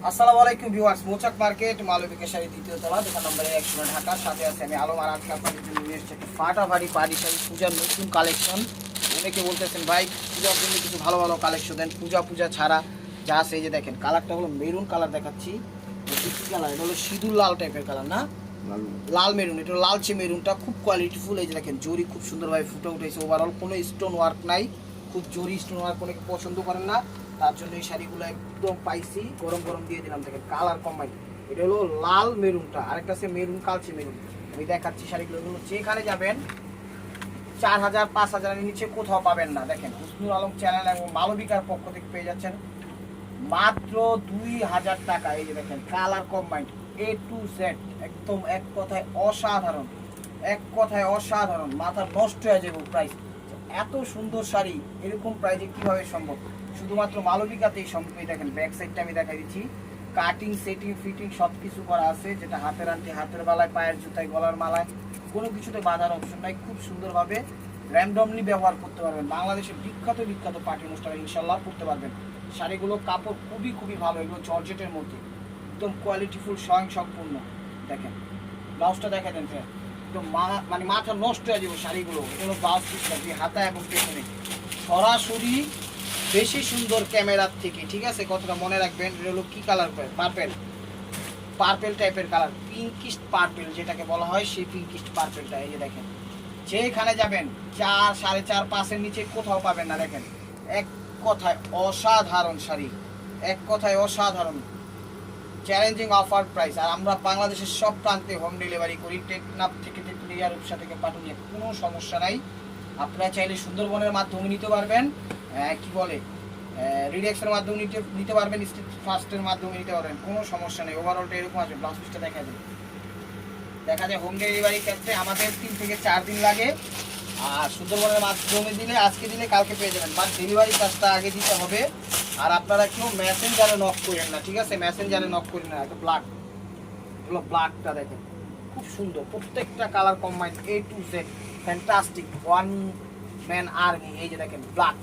আসসালামু আলাইকুম ভিউয়ার্স, মৌচাক মার্কেট মালবিকা শাড়ি দ্বিতীয় তলা, দোকান নম্বর 100, ঢাকা। সাথে আছে আমি আলম। আর আজকে আপনাদের জন্য নিয়ে এসেছি একটা ফাটাফাটি পার্টি শাড়ি, পূজার নতুন কালেকশন। অনেকে বলতেছেন ভাই পূজার জন্য কিছু ভালো ভালো কালেকশন দেন, পূজা ছাড়া যা আছে। এই যে দেখেন, কালারটা হলো মেরুন কালার দেখাচ্ছি। কি কালার? এটা হলো সিঁদুর লাল টাইপের কালার, না লাল মেরুন। এটা লালচে মেরুনটা খুব কোয়ালিটিফুল। এই যে দেখেন, জরি খুব সুন্দরভাবে ফুটে উঠেছে। ওভারঅল কোনো স্টোন ওয়ার্ক নাই, খুব জরি স্টোন ওয়ার্ক অনেকে পছন্দ করেন না, তার জন্য এই শাড়িগুলো একদম পাইছি, গরম গরম দিয়ে দিলাম। দেখেন কালার কম্বাইন। এটা হলো লাল মেরুনটা, আরেকটা আছে মেরুন কালচে মেরুন। আমি দেখাচ্ছি শাড়িগুলো, যেখানে যাবেন 4000 5000 এর নিচে কোথাও পাবেন না। দেখেন, হুসনুল আলম চ্যানেল এবং মালবিকার পক্ষ থেকে পেয়ে যাচ্ছেন মাত্র 2000 টাকা। এই যে দেখেন, colour combine A to Z, একদম এক কথায় অসাধারণ, এক কথায় অসাধারণ। মাথা নষ্ট হয়ে যাবে প্রাইস। এত সুন্দর শাড়ি এরকম প্রাইসে কিভাবে সম্ভব? শুধুমাত্র মালবিকাতেই সম্ভব। দেখেন ব্যাক সাইডটা আমি দেখাই দিচ্ছি, কাটিং সেটিং ফিটিং সব কিছু করা আছে, যেটা হাতের আন্টি, হাতের বালায়, পায়ের জুতায়, গলার মালায় কোনো কিছুতে বাঁধার অপশন নাই। খুব সুন্দরভাবে র্যান্ডমলি ব্যবহার করতে পারবেন। বাংলাদেশের বিখ্যাত পার্টি অনুষ্ঠানে ইনশাল্লাহ করতে পারবেন। শাড়িগুলো কাপড় খুবই ভালো, এগুলো জর্জেটের মধ্যে, একদম কোয়ালিটিফুল, স্বয়ং সম্পূর্ণ। দেখেন ব্লাউজটা দেখা দেন স্যার, একদম মানে মাথা নষ্ট হয়ে যাবে শাড়িগুলো। এগুলো ব্লাউজ পিসটা যে হাতা এবং পেছনে সরাসরি বেশি সুন্দর ক্যামেরার থেকে, ঠিক আছে? কথাটা মনে রাখবেন। এটা হলো কি কালার করে? পার্পেল টাইপের কালার, পিঙ্কিস্ট পার্পেল যেটাকে বলা হয়, সেই পিঙ্কিস্ট পার্পেলটা। এই যে দেখেন, যেখানে যাবেন 4 4.5 5-এর নিচে কোথাও পাবেন না। দেখেন, এক কথায় অসাধারণ শাড়ি, এক কথায় অসাধারণ, চ্যালেঞ্জিং অফার প্রাইস। আর আমরা বাংলাদেশের সব প্রান্তে হোম ডেলিভারি করি, টেকনাফ থেকে তেঁতুলিয়া, রূপসা থেকে পাটুলিয়া, কোনো সমস্যা নাই। আপনারা চাইলে সুন্দরবনের মাধ্যমে নিতে পারবেন, কি বলে রিডেক্সের মাধ্যমে নিতে পারবেন, স্ট্রিট ফাস্টের মাধ্যমে নিতে পারবেন, কোনো সমস্যা নেই। ওভারঅলটা এরকম আছে। ব্লাউজ পিসটা দেখা যায় হোম ডেলিভারি ক্ষেত্রে আমাদের 3 থেকে 4 দিন লাগে। আর সুন্দরবনের মাধ্যমে দিলে আজকে দিলে কালকে পেয়ে যাবেন, বাট ডেলিভারি কাজটা আগে দিতে হবে। আর আপনারা কেউ মেসেঞ্জারে নক করেন না, ঠিক আছে? মেসেঞ্জারে নক করেন না। একটা ব্ল্যাকটা দেখেন, খুব সুন্দর, প্রত্যেকটা colour combine A to Z, fantastic, one man army. এই যে দেখেন ব্ল্যাক,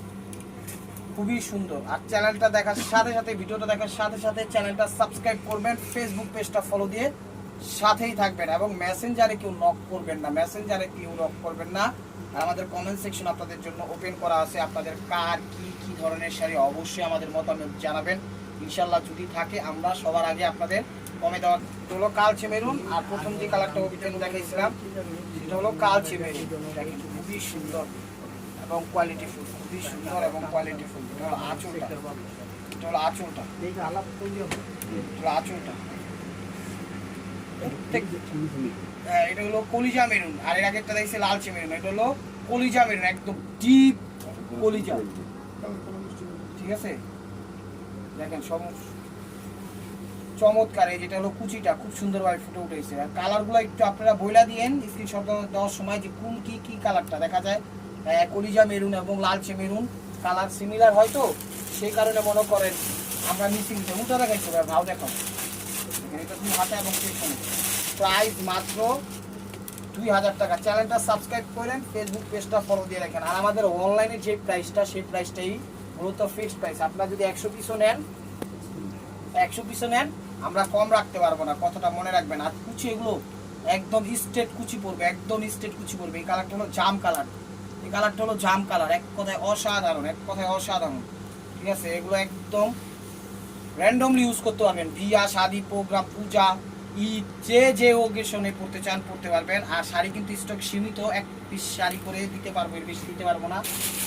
খুবই সুন্দর। আর চ্যানেলটা দেখার সাথে সাথে, ভিডিওটা দেখার সাথে সাথে চ্যানেলটা সাবস্ক্রাইব করবেন, ফেসবুক পেজটা ফলো দিয়ে সাথেই থাকবেন। এবং মেসেঞ্জারে কেউ নক করবেন না, আর আমাদের কমেন্ট সেকশন আপনাদের জন্য ওপেন করা আছে। আপনাদের কার কি ধরনের শাড়ি অবশ্যই আমাদের মতামত জানাবেন। ইনশাল্লাহ যদি থাকে আমরা সবার আগে আপনাদের কমে দেওয়া। হলো কালচে মেরুন। আর প্রথম যে কালারটা দেখাইছিলাম সেটা হলো কালচে মেরুন। দেখেন খুবই সুন্দর এবং কোয়ালিটিফুল, খুবই সুন্দর এবং কোয়ালিটিফুল। এটা হলো আঁচলটা, এটা হলো কলিজা মেরুন। আর এর আগেরটা দেখছি লালচে মেরুন, এটা হলো কলিজা মেরুন, একদম ডিপ কলিজা, ঠিক আছে? দেখেন চমৎকার। এই যেটা হলো কুচিটা খুব সুন্দরভাবে ফুটে উঠেছে। আর কালারগুলো একটু আপনারা বইলা দিয়েন স্ক্রিনশট দেওয়ার সময়, যে কোন কি কালারটা দেখা যায়। কলিজা মেরুন এবং লালচে মেরুন কালার সিমিলার হয়তো, সেই কারণে মনে করেন আমরা মিসিং উঠা দেখাইছি। ভাও দেখো, এটা দুই হাতে এবং পেছনে। প্রাইস মাত্র 2000 টাকা। চ্যানেলটা সাবস্ক্রাইব করেন, ফেসবুক পেজটা ফলো দিয়ে রাখেন। আর আমাদের অনলাইনে যে প্রাইসটা, সেই প্রাইসটাই মূলত ফিক্সড প্রাইস। আপনারা যদি 100 পিসও নেন আমরা কম রাখতে পারবো না, কথাটা মনে রাখবেন। আর কুচি এগুলো একদম স্ট্রেট কুচি পড়বে, একদম স্ট্রেট কুচি পড়বে। এই কালারটা হলো জাম কালার, এক কথায় অসাধারণ, ঠিক আছে? এগুলো একদম র্যান্ডমলি ইউজ করতে পারবেন। বিয়া, শাদী, প্রোগ্রাম, পূজা, ঈদ, যে ওকেশনে পড়তে চান পড়তে পারবেন। আর শাড়ি কিন্তু স্টক সীমিত, 1 পিস শাড়ি করে দিতে পারবো, এর বেশি দিতে পারবো না।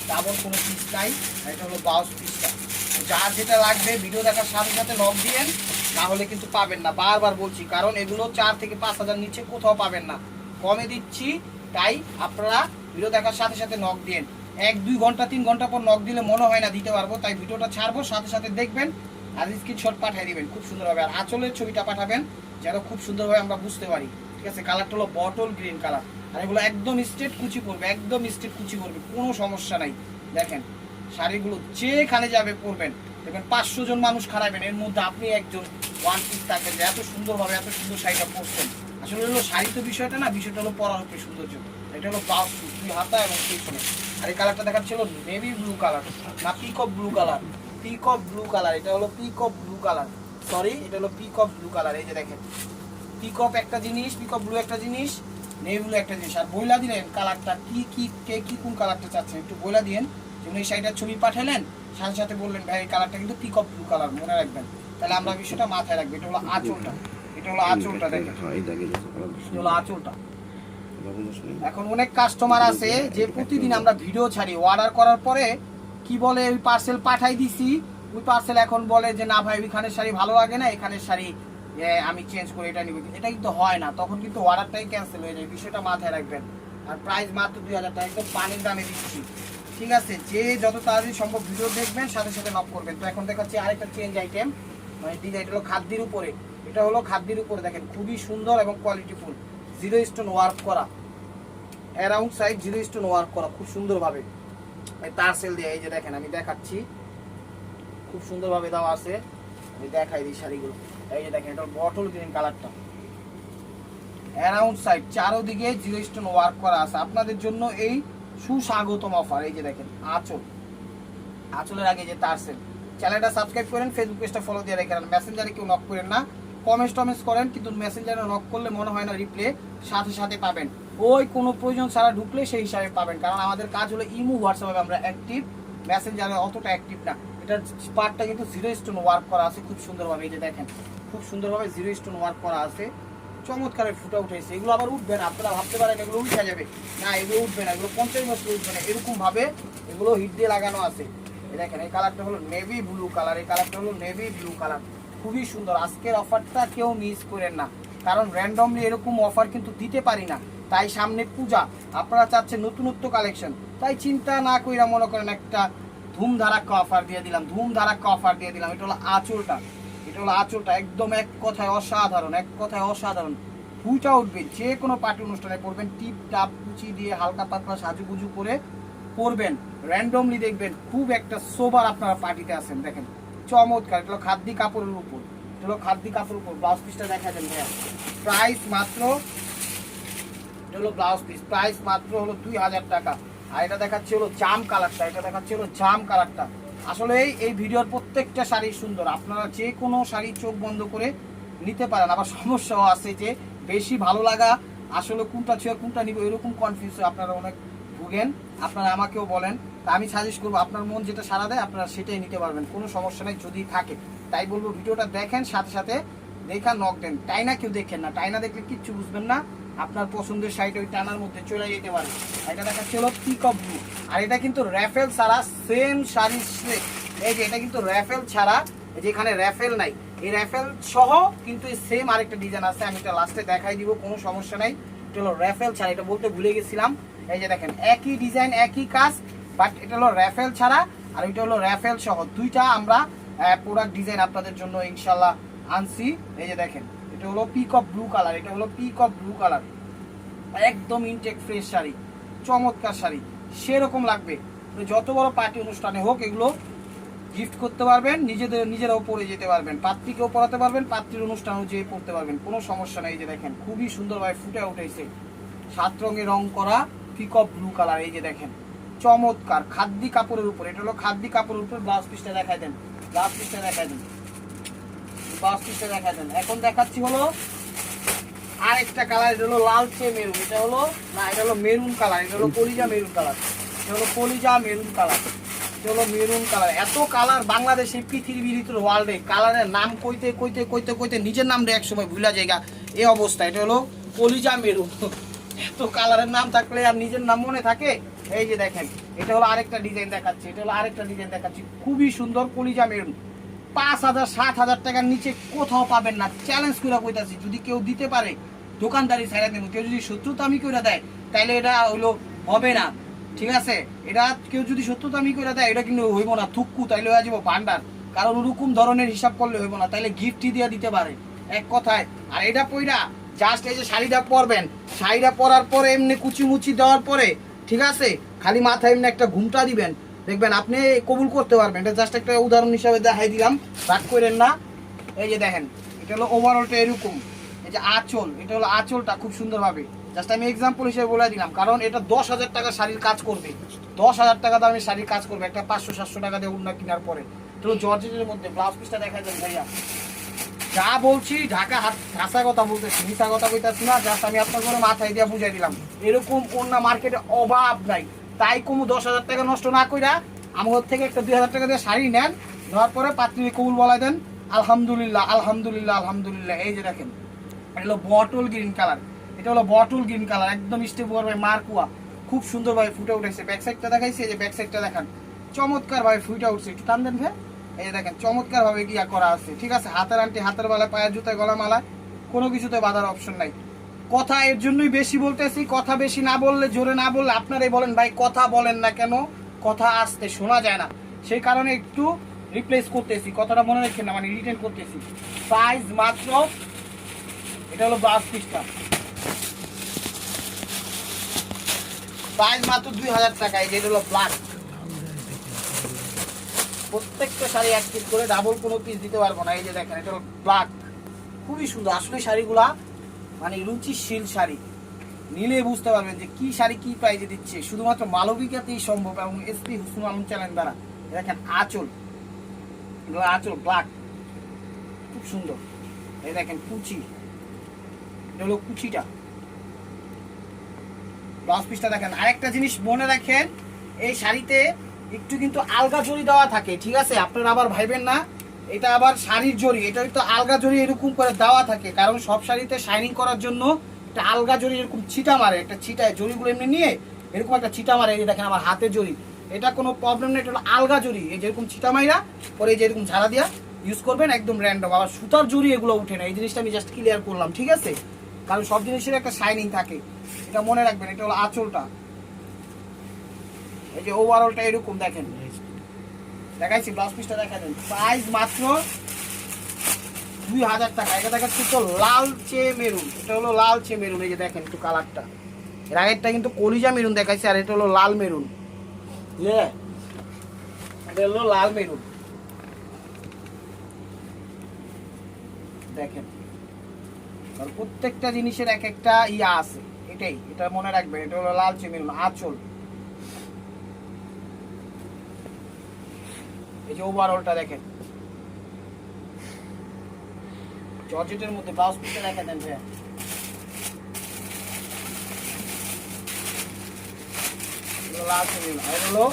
ডাবল কোনো পিস নাই। এটা হলো ব্লাউজ পিসটা। যার যেটা লাগবে ভিডিও দেখার সাথে সাথে নক দিয়েন, না হলে কিন্তু পাবেন না। বারবার বলছি, কারণ এগুলো 4 থেকে 5000 নিচে কোথাও পাবেন না, কমে দিচ্ছি। তাই আপনারা ভিডিও দেখার সাথে সাথে নক দিয়েন। 1-2 ঘন্টা 3 ঘন্টা পর নক দিলে মনে হয় না দিতে পারবো। তাই ভিডিওটা ছাড়বো, সাথে সাথে দেখবেন আর স্ক্রিনশট পাঠিয়ে দিবেন, খুব সুন্দরভাবে। আর আঁচলের ছবিটা পাঠাবেন যেন খুব সুন্দরভাবে আমরা বুঝতে পারি, ঠিক আছে? কালারটা হলো বটল গ্রিন কালার। আর এগুলো একদম স্ট্রেট কুচি পড়বে, কোনো সমস্যা নাই। দেখেন শাড়িগুলো যেখানে যাবে পরবেন, দেখবেন 500 জন মানুষ খারাপেন, এর মধ্যে আপনি একজন ওয়ান পিস থাকবেন যে এত সুন্দর শাড়িটা পরছেন। আসলে হলো শাড়ি তো বিষয়টা না, বিষয়টা হলো পরার উপরে সৌন্দর্য। এটা হলো ব্লাউজ, দুই হাতা এবং পেছনে। আর এই কালারটা দেখাচ্ছিল নেভি ব্লু কালার, না পিকক ব্লু কালার, এটা হলো পিকক ব্লু কালার। সরি, এটা হলো পিকক ব্লু কালার। এই যে দেখেন, পিকক একটা জিনিস, পিকক ব্লু একটা জিনিস, নেভি ব্লু একটা জিনিস। আর বইলা দিলেন কালারটা কি কোন কালারটা চাচ্ছেন একটু বইলা দিয়েন। যেমন এই শাড়িটার ছবি পাঠালেন, সাথে সাথে বললেন ভাই এই কালারটা কিন্তু পিকক ব্লু কালার, মনে রাখবেন। তাহলে আমরা বিষয়টা মাথায় রাখবো। এটা হলো আঁচলটা, এটা হলো আঁচলটা, দেখেন এটা হলো আঁচলটা। এখন অনেক কাস্টমার আছে যে প্রতিদিন আমরা ভিডিও ছাড়ি, অর্ডার করার পরে কি বলে ওই পার্সেল পাঠাই দিছি, ওই পার্সেল এখন বলে যে না ভাই ওইখানের শাড়ি ভালো লাগে না, এখানের শাড়ি আমি চেঞ্জ করে এটা নিব। এটা কিন্তু হয় না, তখন কিন্তু অর্ডারটাই ক্যান্সেল হয়ে যায়, বিষয়টা মাথায় রাখবেন। আর প্রাইস মাত্র 2000 টাকা, একদম পানির দামে দিচ্ছি, ঠিক আছে। যে যত তাড়াতাড়ি সম্ভব ভিডিও দেখবেন, সাথে সাথে নক করবেন। তো এখন দেখাচ্ছি আরেকটা চেঞ্জ আইটেম, মানে ডিজাইন হলো খাদ্যের উপরে। এটা হলো খাদ্যের উপরে, দেখেন খুবই সুন্দর এবং কোয়ালিটিফুল, 0 স্টোন ওয়ার্ক করা, অ্যারাউন্ড সাইড 0 স্টোন ওয়ার্ক করা খুব সুন্দরভাবে টার্সেল দিয়ে। এই যে দেখেন আমি দেখাচ্ছি, খুব সুন্দরভাবে দেওয়া আছে। আমি দেখাই দিই শাড়িগুলো। এই যে দেখেন, এটা বটল গ্রিন কালারটা, অ্যারাউন্ড সাইড চারোদিকে 0 স্টোন ওয়ার্ক করা আছে। আপনাদের জন্য এই সুস্বাগতম অফার। এই যে দেখেন আঁচল, আঁচলের আগে যে টার্সেল। চ্যানেলটা সাবস্ক্রাইব করেন, ফেসবুক পেজটা ফলো দিয়ে রেখে। মেসেঞ্জারে কেউ নক করেন না, কমেন্টস করেন, কিন্তু মেসেঞ্জারে নক করলে মনে হয় না রিপ্লে সাথে সাথে পাবেন। ওই কোনো প্রয়োজন ছাড়া ঢুকলে সেই হিসাবে পাবেন, কারণ আমাদের কাজ হলো ইমো হোয়াটসঅ্যাপে আমরা অ্যাক্টিভ, মেসেঞ্জারে অতটা অ্যাক্টিভ না। এটার পার্টটা কিন্তু 0 স্টোন ওয়ার্ক করা আছে খুব সুন্দরভাবে। এই যে দেখেন খুব সুন্দরভাবে 0 স্টোন ওয়ার্ক করা আছে, চমৎকারের ফুটা উঠেছে। এগুলো আবার উঠবে না, আপনারা ভাবতে পারেন এগুলো উঠে যাবে, না এগুলো উঠবে না, এগুলো 50 বছর উঠবে না, এরকম ভাবে এগুলো হিট দিয়ে লাগানো আছে। এই দেখেন এই কালারটা হলো নেভি ব্লু কালার, এই কালারটা হলো নেভি ব্লু কালার, খুবই সুন্দর। আজকের অফারটা কেউ মিস করেন না, কারণ র্যান্ডমলি এরকম অফার কিন্তু দিতে পারি না। তাই সামনে পূজা, আপনারা চাচ্ছেন নতুনত্ব কালেকশন, তাই চিন্তা না কইরা মনে করেন একটা ধুমধারাক্কা অফার দিয়ে দিলাম, ধুমধারাক্কা অফার দিয়ে দিলাম। এটা হলো আঁচলটা, এটা হলো আঁচলটা, একদম এক কথায় অসাধারণ, এক কথায় অসাধারণ। ফুটা উঠবে, যে কোনো পার্টি অনুষ্ঠানে পরবেন, টিপ টাপ কুচি দিয়ে হালকা পাতলা সাজুগুজু করে পরবেন, র্যান্ডমলি দেখবেন খুব একটা সোবার আপনারা পার্টিতে আছেন। দেখেন চমৎকার, এটা হলো খাদ্যি কাপড়ের উপর, এটা হলো খাদ্যি কাপড়ের উপর। ব্লাউজ পিসটা দেখা দেন ভাইয়া, প্রাইস মাত্র, এটা হলো ব্লাউজ পিস, প্রাইস মাত্র হলো 2000 টাকা। আর এটা দেখাচ্ছে হলো জাম কালারটা, এটা দেখাচ্ছে হলো জাম কালারটা। আসলে এই ভিডিওর প্রত্যেকটা শাড়ি সুন্দর, আপনারা যে কোনো শাড়ি চোখ বন্ধ করে নিতে পারেন। আবার সমস্যাও আছে যে বেশি ভালো লাগা আসলে কোনটা ছেড়ে কোনটা নিব, এরকম কনফিউজ আপনারা অনেক ভুগেন, আপনারা আমাকেও বলেন। তা আমি সাজেস্ট করবো আপনার মন যেটা সাড়া দেয় আপনারা সেটাই নিতে পারবেন, কোনো সমস্যা নেই যদি থাকে। তাই বলবো ভিডিওটা দেখেন, সাথে সাথে দেখা নক দেন। টাইনা কেউ দেখেন না, টাইনা দেখলে কিচ্ছু বুঝবেন না, আপনার পছন্দের শাড়িটা ওই টানার মধ্যে চলে যেতে পারে। এটা দেখাচ্ছে হলো পিকক ব্লু, আর এটা কিন্তু র্যাফেল ছাড়া সেম শাড়ি। এই যে এটা কিন্তু র্যাফেল ছাড়া, যেখানে র্যাফেল নাই, এই র্যাফেল সহ কিন্তু সেম আরেকটা ডিজাইন আছে, আমি এটা লাস্টে দেখাই দিব, কোনো সমস্যা নাই। এটা হলো র্যাফেল ছাড়া, এটা বলতে ভুলে গেছিলাম। এই যে দেখেন একই ডিজাইন একই কাজ, বাট এটা হলো র্যাফেল ছাড়া আর এটা হলো র্যাফেল সহ, দুইটা আমরা প্রোডাক্ট ডিজাইন আপনাদের জন্য ইনশাল্লাহ আনছি। এই যে দেখেন এটা হলো পিকক ব্লু কালার, এটা হলো পিকক ব্লু কালার, একদম ইনটেক ফ্রেশ শাড়ি, চমৎকার শাড়ি, সেরকম লাগবে। যত বড় পার্টি অনুষ্ঠানে হোক এগুলো গিফট করতে পারবেন, নিজেরাও পরে যেতে পারবেন, পাত্রীকেও পরাতে পারবেন, পাত্রীর অনুষ্ঠানেও যেয়ে পড়তে পারবেন, কোনো সমস্যা নেই। এই যে দেখেন খুবই সুন্দরভাবে ফুটে উঠেছে, 7 রঙে রং করা পিকক ব্লু কালার। এই যে দেখেন চমৎকার খাদ্যি কাপড়ের উপর, এটা হলো খাদ্যি কাপড়ের উপর। ব্লাউজ পিসটা দেখাই দেন, ব্লাউজ পিসটা দেখাই দেন, ব্লাউজ পিসটা দেখাই দেন। এখন দেখাচ্ছি হলো আরেকটা কালার, এটা হলো লালচে মেরুন, এটা হলো না, এটা হলো মেরুন কালার, এটা হলো কলিজা মেরুন কালার, এটা হলো কলিজা মেরুন কালার, এটা হলো মেরুন কালার। এত কালার বাংলাদেশে, পৃথিবীর ভিতরে, ওয়ার্ল্ডে কালারের নাম কইতে কইতে কইতে কইতে নিজের নামটা এক সময় ভুলা জায়গা এই অবস্থা। এটা হলো কলিজা মেরুন, এত কালারের নাম থাকলে আর নিজের নাম মনে থাকে। এই যে দেখেন এটা হলো আরেকটা ডিজাইন দেখাচ্ছি, এটা হলো আরেকটা ডিজাইন দেখাচ্ছি, খুবই সুন্দর কলিজা মেরুন। 5000 7000 টাকার নিচে কোথাও পাবেন না, চ্যালেঞ্জ করে কইতাছি। যদি কেউ দিতে পারে দোকানদারি ছাড়া দেবো, কেউ যদি শত্রুতামি করে দেয় তাহলে এটা হইলো হবে না, ঠিক আছে। এটা কেউ যদি শত্রুতামি করে দেয় এটা কিন্তু হইব না থুক্কু, তাইলে হয়ে যাবো ভান্ডার, কারণ ওরকম ধরনের হিসাব করলে হইব না, তাইলে গিফটই দিয়ে দিতে পারে এক কথায়। আর এটা পইরা জাস্ট এই যে শাড়িটা পরবেন, শাড়িটা পরার পরে এমনি কুচি মুচি দেওয়ার পরে, ঠিক আছে, খালি মাথায় এমনি একটা ঘুমটা দিবেন, দেখবেন আপনি কবুল করতে পারবেন। এটা জাস্ট একটা উদাহরণ হিসাবে দেখাই দিলাম, রাগ করেন না। এই যে দেখেন এটা হলো ওভারঅলটা এরকম। এই যে আঁচল, এটা হলো আঁচলটা খুব সুন্দরভাবে, জাস্ট আমি এক্সাম্পল হিসেবে বলে দিলাম, কারণ এটা 10,000 টাকা শাড়ির কাজ করবে, 10,000 টাকা দামের শাড়ির কাজ করবে, একটা 500-700 টাকা দিয়ে উন্না কেনার পরে। তো জর্জেটের মধ্যে ব্লাউজ পিসটা দেখা যায় ভাইয়া, যা বলছি ঢাকা হাসা কথা বলতেছি, মিশা কথা বলতেছি না, জাস্ট আমি আপনার করে মাথায় দিয়ে বুঝাই দিলাম। এরকম অন্য মার্কেটে অভাব নাই, তাই কমু 10,000 টাকা নষ্ট না কইরা আমার থেকে একটা 2,000 টাকা দিয়ে শাড়ি নেন, নেওয়ার পরে পাত্রী কবুল বলাই দেন, আলহামদুলিল্লাহ আলহামদুলিল্লাহ আলহামদুলিল্লাহ। এই যে দেখেন এটা হলো বটল গ্রিন কালার, এটা হলো বটল গ্রিন কালার, একদম স্টেপ ভাবে মার্কুয়া, খুব সুন্দরভাবে ফুটে উঠেছে। ব্যাক সাইডটা দেখাইছি, এই যে ব্যাক সাইডটা দেখান, চমৎকার ভাবে ফুটে উঠছে, একটু টান দেন ভাই। এই যে দেখেন চমৎকার ভাবে গিয়া করা আছে, ঠিক আছে। হাতের আন্টি, হাতের বেলায়, পায়ের জুতায়, গলা মালা, কোনো কিছুতে বাঁধার অপশন নাই। কথা এর জন্যই বেশি বলতেছি, কথা বেশি না বললে, জোরে না বললে আপনারাই বলেন ভাই কথা বলেন না কেন, কথা আসতে শোনা যায় না, সেই কারণে একটু রিপ্লেস করতেছি, কথাটা মনে রাখেন না, মানে রিটেন করতেছি। প্রাইস মাত্র, এটা হলো ব্লাউজ পিসটা, প্রাইস মাত্র 2,000 টাকা। এই যে এটা হলো ব্ল্যাক, প্রত্যেকটা শাড়ি এক পিস করে, ডাবল কোনো পিস দিতে পারবো না। এই যে দেখেন এটা হলো ব্ল্যাক, খুবই সুন্দর। আসলে শাড়িগুলা মানে রুচিশীল শাড়ি, নিলে বুঝতে পারবেন যে কি শাড়ি কি প্রাইজে দিচ্ছে, শুধুমাত্র মালবিকাতেই সম্ভব এবং এসপি হুসনুল আলম চ্যানেল দ্বারা। দেখেন আঁচল, এগুলো আঁচল ব্ল্যাক, খুব সুন্দর। এই দেখেন কুচি, এটা হলো কুচিটা, ব্লাউজ পিসটা দেখেন। আরেকটা জিনিস মনে রাখেন, এই শাড়িতে একটু কিন্তু আলগা জড়ি দেওয়া থাকে, ঠিক আছে। আপনারা আবার ভাইবেন না এটা আবার শাড়ির জড়ি, এটা তো আলগা জড়ি এরকম করে দেওয়া থাকে, কারণ সব শাড়িতে শাইনিং করার জন্য একটা আলগা জড়ি এরকম ছিটা মারে, একটা ছিটায় জড়িগুলো এমনি নিয়ে এরকম একটা ছিটা মারে। এই যে দেখেন আমার হাতে জড়ি, এটা কোনো প্রবলেম নেই, এটা হলো আলগা জড়ি। এই যেরকম ছিটা মাইরা পরে যে এরকম ঝাড়া দিয়া ইউজ করবেন, একদম র্যান্ডম। আবার সুতার জড়ি এগুলো উঠে না, এই জিনিসটা আমি জাস্ট ক্লিয়ার করলাম, ঠিক আছে। কারণ সব জিনিসের একটা শাইনিং থাকে, এটা মনে রাখবেন। এটা হলো আঁচলটা, এই যে ওভারঅলটা এরকম দেখেন, দেখাইছি। ব্লাউজ পিসটা দেখা দেন, প্রাইস মাত্র 2,000 টাকা। এটা দেখাচ্ছি তো লালচে মেরুন, এটা হলো লালচে মেরুন। এই যে দেখেন একটু কালারটা, এর আগেরটা কিন্তু কলিজা মেরুন দেখাইছি, আর এটা হলো লাল মেরুন, এটা হলো লাল মেরুন। দেখেন প্রত্যেকটা জিনিসের এক একটা ইয়া আছে, এটাই, এটা মনে রাখবেন। এটা হলো লালচে মেরুন, আঁচল। এই যে ওভারঅলটা দেখেন, জর্জেটের মধ্যে। ব্লাউজ পিসটা দেখা দেন ভাই, লালচে মেরুন। আর হলো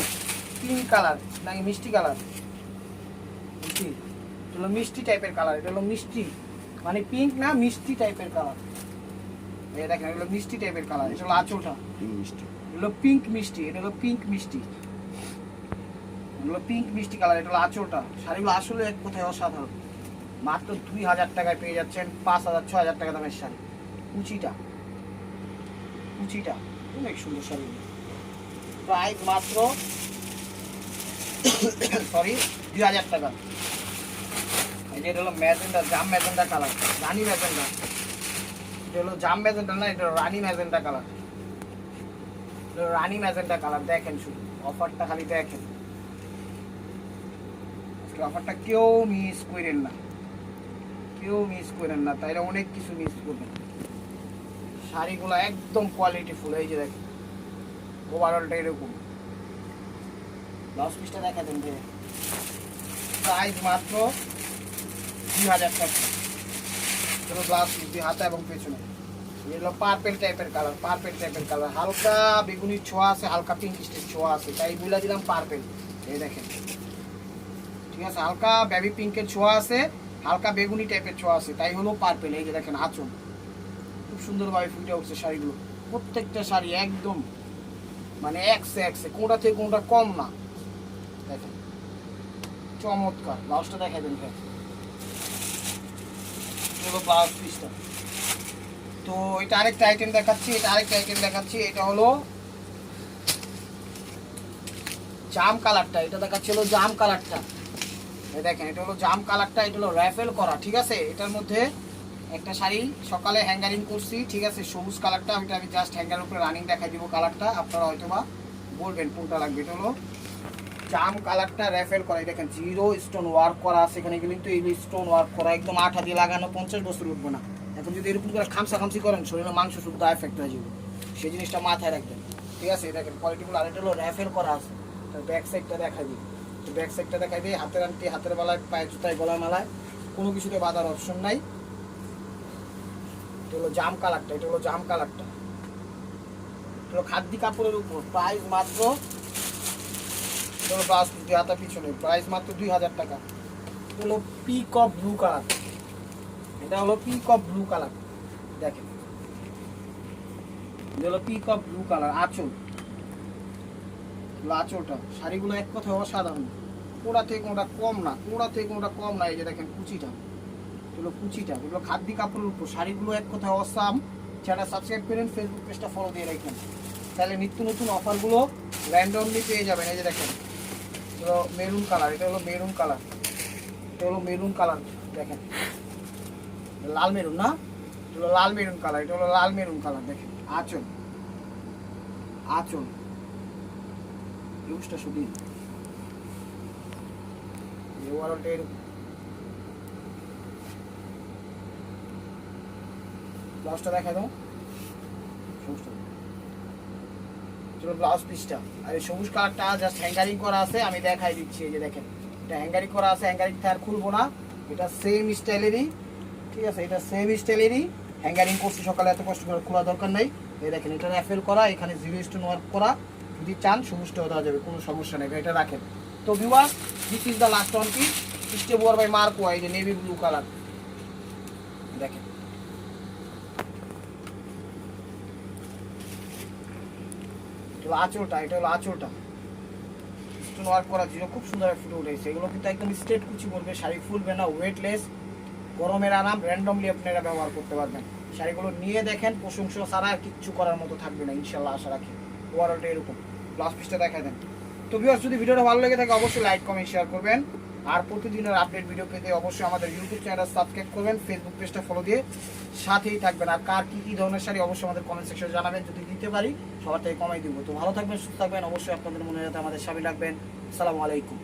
পিঙ্ক কালার, নাকি মিষ্টি কালার, মিষ্টি, এটা হলো মিষ্টি টাইপের কালার, এটা হলো মিষ্টি, মানে পিঙ্ক না, মিষ্টি টাইপের কালার। এই দেখেন এগুলো মিষ্টি টাইপের কালার, এটা হলো আঁচলটা, এগুলো পিঙ্ক মিষ্টি, এটা হলো পিঙ্ক মিষ্টি, এগুলো পিঙ্ক মিষ্টি কালার, এটা হলো আঁচলটা। শাড়িগুলো আসলে এক কোথায় অসাধারণ। মাত্র 2,000 টাকায় পেয়ে যাচ্ছেন 5,000 6,000 টাকা দামের শাড়ি। কুচিটা, কুচিটা অনেক সুন্দর শাড়ি, প্রাইস মাত্র সরি 2,000 টাকা। এই যে এটা হলো ম্যাজেন্ডা, জাম ম্যাজেন্ডা কালার, রানী ম্যাজেন্ডা। এটা হলো জাম ম্যাজেন্ডা না, এটা রানী ম্যাজেন্ডা কালার, রানী ম্যাজেন্ডা কালার। দেখেন শুধু অফারটা খালি দেখেন, অফারটা কেউ মিস করেন না, কেউ মিস করেন না, তাইলে অনেক কিছু মিস করবেন। শাড়িগুলো একদম কোয়ালিটি ফুল। এই যে দেখেন ওভারঅলটা এরকম। ব্লাউজ পিসটা দেখা দেন যে, প্রাইস মাত্র 2,000 টাকা। চলো ব্লাউজ পিস দিয়ে হাতা এবং পেছনে, এগুলো পার্পেল টাইপের কালার, পার্পেল টাইপের কালার, হালকা বেগুনির ছোঁয়া আছে, হালকা পিঙ্ক ছোঁয়া আছে, তাই বলে দিলাম পার্পেল। এই দেখেন, ঠিক আছে, হালকা বেবি পিঙ্কের ছোঁয়া আছে, হালকা বেগুনি টাইপের ছোঁয়া আছে, তাই হলো পার্পেল। এই যে দেখেন আঁচল, খুব সুন্দরভাবে ফুটে উঠছে শাড়িগুলো, প্রত্যেকটা শাড়ি একদম মানে একসে একসে, কোনটা থেকে কোনটা কম না। দেখেন চমৎকার। ব্লাউজটা দেখাই দেন ভাই, হলো ব্লাউজ পিসটা। তো এটা আরেকটা আইটেম দেখাচ্ছি, এটা আরেকটা আইটেম দেখাচ্ছি, এটা হলো জাম কালারটা, এটা দেখাচ্ছি হলো জাম কালারটা। এই দেখেন এটা হলো জাম কালারটা, এটা হলো র্যাফেল করা, ঠিক আছে। এটার মধ্যে একটা শাড়ি সকালে হ্যাঙ্গারিং করছি, ঠিক আছে, সবুজ কালারটা। আমি জাস্ট হ্যাঙ্গারের উপরে রানিং দেখাই দিব কালারটা, আপনারা হয়তো বা বলবেন কোনটা লাগবে। এটা হলো জাম কালারটা র্যাফেল করা, দেখেন জিরো স্টোন ওয়ার্ক করা আছে এখানে, কিন্তু এই স্টোন ওয়ার্ক করা একদম আঠা দিয়ে লাগানো, 50 বছর উঠবো না। এখন যদি এরকম করে খামসি করেন শরীরে মাংস শুদ্ধ এফেক্ট হয়ে যাবে, সেই জিনিসটা মাথায় রাখবেন, ঠিক আছে। দেখেন কোয়ালিটিগুলো। আর এটা হলো র্যাফেল করা আছে, ব্যাক সাইডটা দেখাই দিই, ব্যাক সাইডটা দেখাই দিই। হাতের আন্টি, হাতের বেলায়, পায়ের জুতায়, গলায় মালায়, কোনো কিছুতে বাঁধার অপশন নাই। এটা হলো জাম কালারটা, এটা হলো জাম কালারটা, এটা হলো খাদ্যি কাপড়ের উপর, প্রাইস মাত্র, এটা হলো ব্লাউজ পিস হাতা পিছনে, প্রাইস মাত্র 2000 টাকা। এটা হলো পিকক ব্লু কালার, এটা হলো পিকক ব্লু কালার, দেখেন এটা হলো পিকক ব্লু কালার। আঁচল, আঁচলটা, শাড়িগুলো এক কথায় অসাধারণ, কোড়া থেকে কোনটা কম না, কোড়া থেকে কোনটা কম না। এই যে দেখেন কুচিটা, এগুলো কুচিটা, এগুলো খাদ্যি কাপড়ের উপর, শাড়িগুলো এক কথায় অসাম। চ্যানেল সাবস্ক্রাইব করেন, ফেসবুক পেজটা ফলো দিয়ে রাখেন, তাহলে নিত্য নতুন অফারগুলো র্যান্ডমলি পেয়ে যাবেন। এই যে দেখেন এগুলো মেরুন কালার, এটা হলো মেরুন কালার, এটা হলো মেরুন কালার, দেখেন লাল মেরুন না, এটা হলো লাল মেরুন কালার, এটা হলো লাল মেরুন কালার। দেখেন আঁচল, আঁচল ইউজটা শুধু ওভারঅলটা এরকম। ব্লাউজটা দেখা দাও, ব্লাউজ পিসটা, আর এই সবুজ কালারটা জাস্ট হ্যাঙ্গারিং করা আছে, আমি দেখাই দিচ্ছি। এই যে দেখেন এটা হ্যাঙ্গারিং করা আছে, হ্যাঙ্গারিং আর খুলবো না, এটা সেম স্টাইলেরই, ঠিক আছে, এটা সেম স্টাইলেরই হ্যাঙ্গারিং করছি সকালে, এত কষ্ট করে খোলা দরকার নেই। এই দেখেন এটা র্যাফেল করা, এখানে 0 স্টোন ওয়ার্ক করা, যদি চান সবুজটাও দেওয়া যাবে, কোনো সমস্যা নেই, এটা রাখেন। তো viewers, this is the last one piece, step ওয়ার বাই মার্কোয়া, এই যে নেভি ব্লু কালার, দেখেন আঁচলটা, এটা হলো আঁচলটা, স্টোন ওয়ার্ক করা ছিল, খুব সুন্দর ফুটে উঠেছে। এগুলো কিন্তু একদম স্ট্রেট কুচি পড়বে, শাড়ি ফুলবে না, ওয়েটলেস, গরমের আরাম, র্যান্ডমলি আপনারা ব্যবহার করতে পারবেন। শাড়িগুলো নিয়ে দেখেন, প্রশংসা ছাড়া আর কিচ্ছু করার মতো থাকবে না ইনশাল্লাহ, আশা রাখি। ওভারঅলটা এরকম, ব্লাউজ পিসটা দেখা দেন। তো ভিউয়ার্স, যদি ভিডিওটা ভালো লেগে থাকে অবশ্যই লাইক কমেন্ট শেয়ার করবেন, আর প্রতিদিনের আপডেট ভিডিও পেতে অবশ্যই আমাদের ইউটিউব চ্যানেল সাবস্ক্রাইব করবেন, ফেসবুক পেজটা ফলো দিয়ে সাথেই থাকবেন। আর কার কী কী ধরনের শাড়ি অবশ্যই আমাদের কমেন্ট সেকশনে জানাবেন, যদি দিতে পারি সবার থেকে কমাই দিব। তো ভালো থাকবেন, সুস্থ থাকবেন, অবশ্যই আপনাদের মনে রাখতে আমাদের সাথে রাখবেন। আসসালামু আলাইকুম।